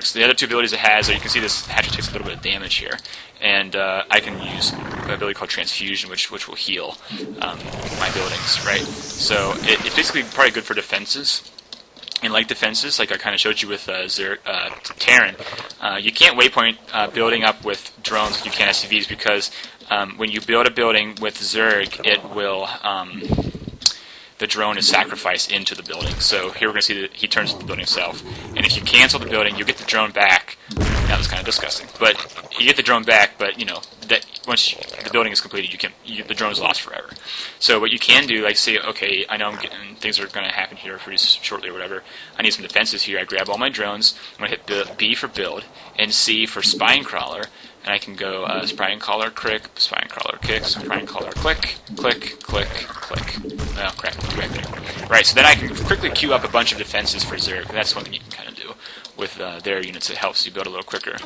So the other two abilities it has, you can see this hatchery takes a little bit of damage here, and I can use an ability called Transfusion, which will heal my buildings, right? So it's basically probably good for defenses. And like defenses, like I kind of showed you with Terran, you can't waypoint building up with drones like you can SCVs, because when you build a building with Zerg, it will the drone is sacrificed into the building. So here we're going to see that he turns to the building himself. And if you cancel the building, you get the drone back. That was kind of disgusting. But you get the drone back, but that once the building is completed, the drone is lost forever. So what you can do, like say, okay, I know things are going to happen here pretty shortly or whatever. I need some defenses here. I grab all my drones. I'm going to hit B for build and C for spine crawler. And I can go spine crawler, crick, spine crawler, kick, spine crawler, click, click, click, click. Oh, crap. Right there. Right, so then I can quickly queue up a bunch of defenses for Zerg. And that's one thing you can kind of do with their units. It helps you build a little quicker.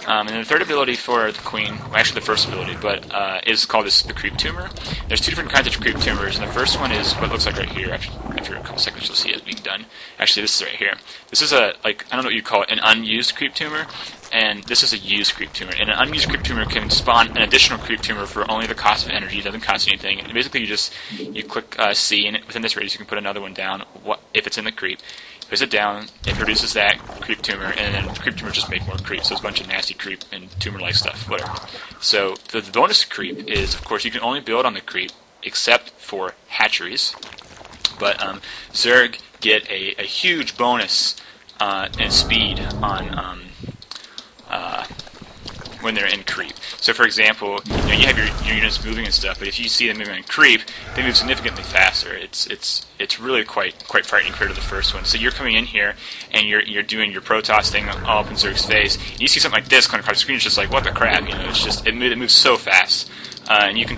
And then the third ability for the Queen, well, actually the first ability, but is called the Creep Tumor. There's two different kinds of Creep Tumors, and the first one is what it looks like right here. After a couple seconds, you'll see it being done. Actually, this is right here. This is I don't know what you call it, an unused Creep Tumor. And this is a used creep tumor. And an unused creep tumor can spawn an additional creep tumor for only the cost of energy. It doesn't cost you anything. And basically, you click C, and within this radius, you can put another one down. If it's in the creep, push it down, it produces that creep tumor, and then the creep tumor just make more creep. So it's a bunch of nasty creep and tumor-like stuff, whatever. So the bonus creep is, of course, you can only build on the creep except for hatcheries. But Zerg get a huge bonus in speed on when they're in creep. So for example, you have your units moving and stuff, but if you see them moving in creep, they move significantly faster. It's really quite frightening compared to the first one. So you're coming in here and you're doing your Protoss thing all up in Zerg's face, and you see something like this coming across the screen, it's just like, what the crap, it's just it moves so fast. And you can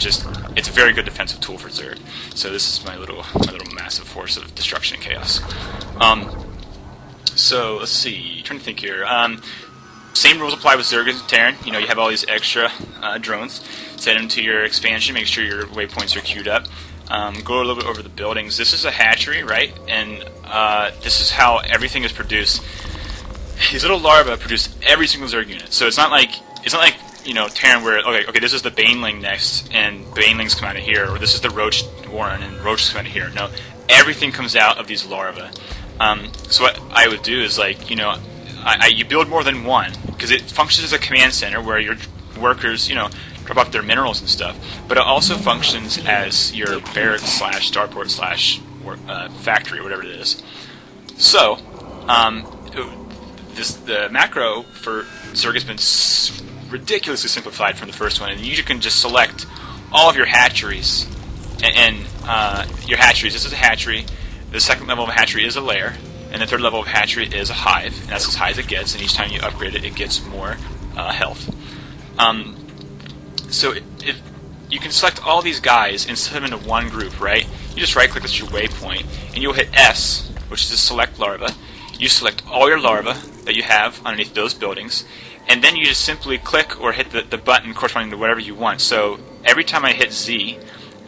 it's a very good defensive tool for Zerg. So this is my little massive force of destruction and chaos. So let's see, trying to think here. Same rules apply with Zerg as Terran. You have all these extra drones. Set them to your expansion. Make sure your waypoints are queued up. Go a little bit over the buildings. This is a hatchery, right? And this is how everything is produced. These little larvae produce every single Zerg unit. So it's not like Terran where okay, this is the Baneling next, and Banelings come out of here, or this is the Roach Warren, and Roaches come out of here. No, everything comes out of these larvae. So what I would do is you build more than one, because it functions as a command center where your workers, drop off their minerals and stuff, but it also functions as your barracks / starport / factory, whatever it is. So, the macro for Zerg has been ridiculously simplified from the first one, and you can just select all of your hatcheries, and your hatcheries. This is a hatchery. The second level of a hatchery is a lair. And the third level of hatchery is a hive, and that's as high as it gets, and each time you upgrade it, it gets more health. So if you can select all these guys and set them into one group, right? You just right-click as your waypoint, and you'll hit S, which is to select larvae. You select all your larvae that you have underneath those buildings, and then you just simply click or hit the button corresponding to whatever you want. So every time I hit Z,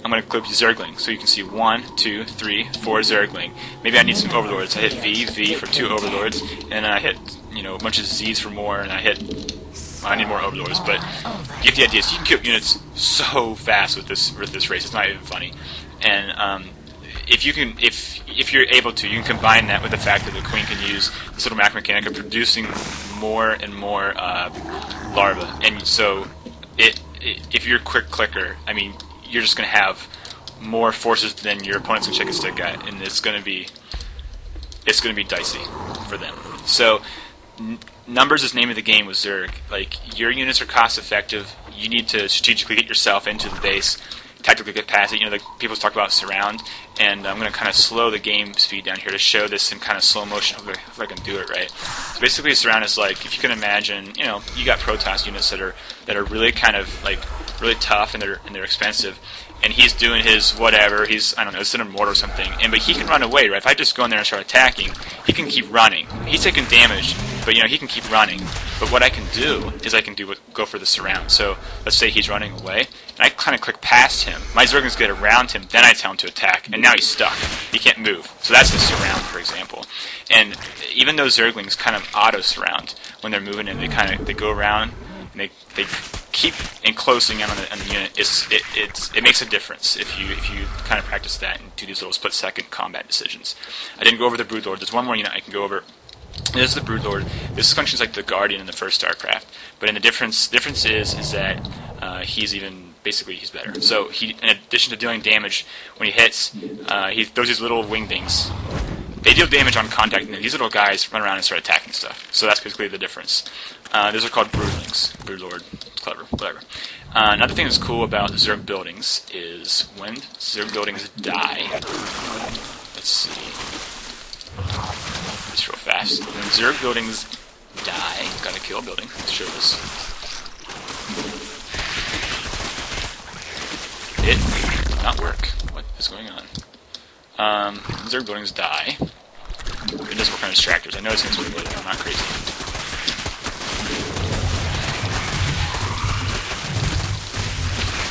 I'm going to click Zergling, so you can see 1, 2, 3, 4 Zergling. Maybe I need some Overlords. I hit V for 2 Overlords, and then I hit a bunch of Z's for more, and I need more Overlords, but you get the idea. So you can queue up units so fast with this race. It's not even funny. And if you're able to, you can combine that with the fact that the Queen can use this little macro mechanic of producing more and more larvae. And so if you're a quick clicker, you're just going to have more forces than your opponents can shake a stick at, and it's going to be dicey for them. So numbers is the name of the game with Zerg. Your units are cost effective. You need to strategically get yourself into the base, tactically get past it. People talk about surround, and I'm going to kind of slow the game speed down here to show this in kind of slow motion if I can do it right. So basically, surround is if you can imagine, you got Protoss units that are really kind of really tough, and they're expensive, and he's doing his whatever. He's it's an immortal or something, but he can run away, right? If I just go in there and start attacking, he can keep running. He's taking damage, but but he can keep running. But what I can do is go for the surround. So let's say he's running away, and I kind of click past him. My Zerglings get around him, then I tell him to attack, and now he's stuck. He can't move. So that's the surround, for example. And even though Zerglings kind of auto surround when they're moving, and they go around and they keep enclosing in on the unit. It makes a difference if you kind of practice that and do these little split-second combat decisions. I didn't go over the Broodlord. There's one more unit I can go over. This is the Broodlord. This functions like the Guardian in the first Starcraft, but the difference is that he's better. So in addition to dealing damage when he hits, he throws these little wing things. They deal damage on contact, and then these little guys run around and start attacking stuff. So that's basically the difference. Those are called Broodlings. Broodlord. Clever. Whatever. Another thing that's cool about Zerg buildings is when Zerg buildings die. Let's see. Just real fast. When Zerg buildings die, gotta kill a building. Let's show this. It did not work. What is going on? Zerg buildings die. It does work on distractors. I know it's going to be I'm not crazy.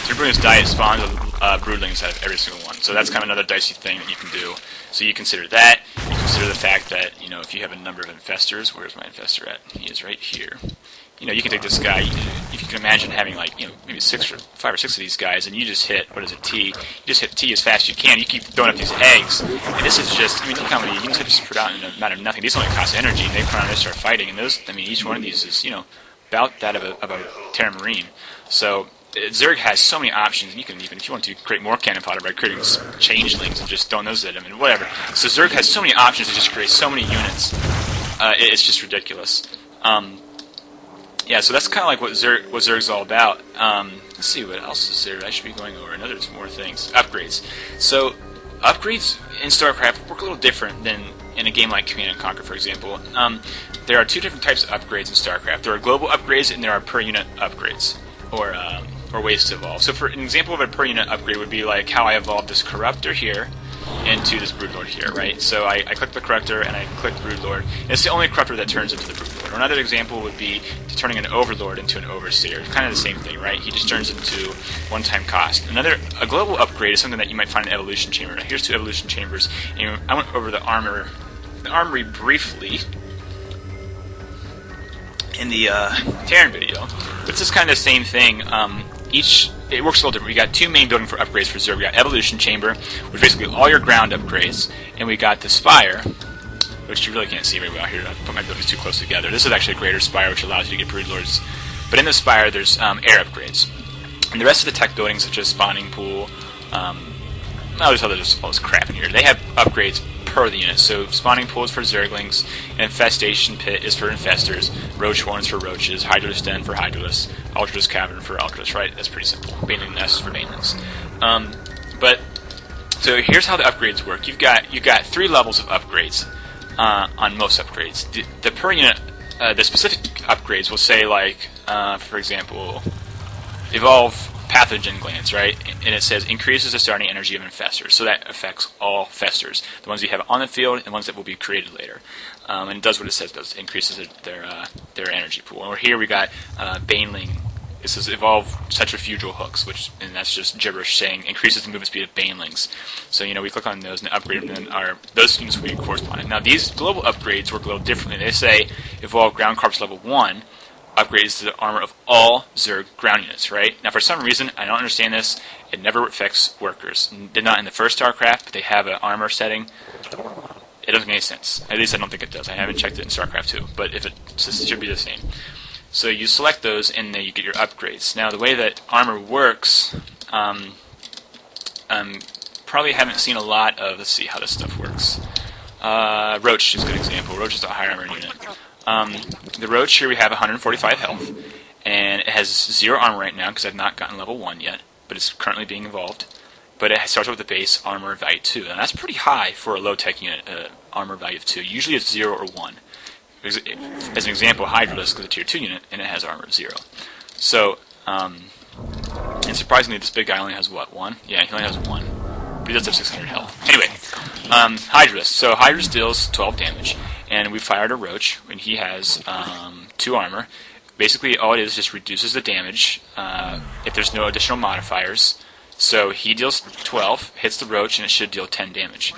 Zerg buildings die, it spawns broodlings out of every single one. So that's kind of another dicey thing that you can do. So you consider that. You consider the fact that, if you have a number of infestors, where's my infestor at? He is right here. You can take this guy, if you can imagine having maybe 5 or 6 of these guys, and you just hit, T? You just hit T as fast as you can, you keep throwing up these eggs, and this is just, look how many units have just put out in a matter of nothing. These only cost energy, and they come around and start fighting, and those, each one of these is, about that of a Terra Marine. So, Zerg has so many options, and you can even, if you want to, create more cannon fodder by creating changelings and just throwing those at them, and whatever. So Zerg has so many options to just create so many units. It's just ridiculous. Yeah, so that's kind of like what Zerg's all about. Let's see, what else is there I should be going over? I know there's more things. Upgrades. So, upgrades in StarCraft work a little different than in a game like Command & Conquer, for example. There are 2 different types of upgrades in StarCraft. There are global upgrades and there are per-unit upgrades, or ways to evolve. So for an example of a per-unit upgrade would be like how I evolved this Corruptor here into this Broodlord here, right? So I click the Corruptor and I click Broodlord. And it's the only Corruptor that turns into the Broodlord. Or another example would be turning an Overlord into an Overseer. It's kind of the same thing, right? He just turns into one-time cost. A global upgrade is something that you might find in the Evolution Chamber. Now here's 2 Evolution Chambers. And I went over the armory briefly in the Terran video. But it's just kind of the same thing. It works a little different. We got 2 main buildings for upgrades for Zerg. We got Evolution Chamber, which is basically all your ground upgrades, and we got the Spire, which you really can't see very well here. I put my buildings too close together. This is actually a greater Spire, which allows you to get Broodlords. But in the Spire, there's air upgrades. And the rest of the tech buildings, such as Spawning Pool, there's all this crap in here. They have upgrades per the unit. So Spawning Pool is for Zerglings, Infestation Pit is for Infestors, Roach Horns for Roaches, Hydralisk Den for Hydralisks, Ultralis Cavern for Ultralis, right? That's pretty simple. Baneling Nest for Banelings. So here's how the upgrades work. You've got 3 levels of upgrades on most upgrades. The per unit, the specific upgrades will say for example, evolve pathogen glands, right? And it says increases the starting energy of infestors. So that affects all festors, the ones you have on the field and the ones that will be created later. And it does what it says. It does increases their energy pool. And here we got Baneling. It says evolve centrifugal hooks, and that's just gibberish saying increases the movement speed of Banelings. So we click on those and upgrade them, and then those units will be corresponding. Now these global upgrades work a little differently. They say evolve ground corpse level 1. Upgrades to the armor of all Zerg ground units, right? Now, for some reason, I don't understand this. It never affects workers. It did not in the first StarCraft, but they have an armor setting. It doesn't make any sense. At least I don't think it does. I haven't checked it in StarCraft 2, but it should be the same. So you select those, and then you get your upgrades. Now, the way that armor works, probably haven't seen a lot of. Let's see how this stuff works. Roach is a good example. Roach is a high armor unit. The Roach here we have 145 health, and it has 0 armor right now because I've not gotten level 1 yet, but it's currently being evolved. But it starts with a base armor value 2, and that's pretty high for a low-tech unit, armor value of 2. Usually it's 0 or 1. As an example, Hydralisk is a tier 2 unit, and it has armor of 0. So, and surprisingly, this big guy only has what, 1? Yeah, he only has 1. But he does have 600 health. Anyway, Hydralisk. So Hydralisk deals 12 damage. and we fired a roach, and he has 2 armor. Basically, all it is just reduces the damage if there's no additional modifiers. So he deals 12, hits the roach, and it should deal 10 damage.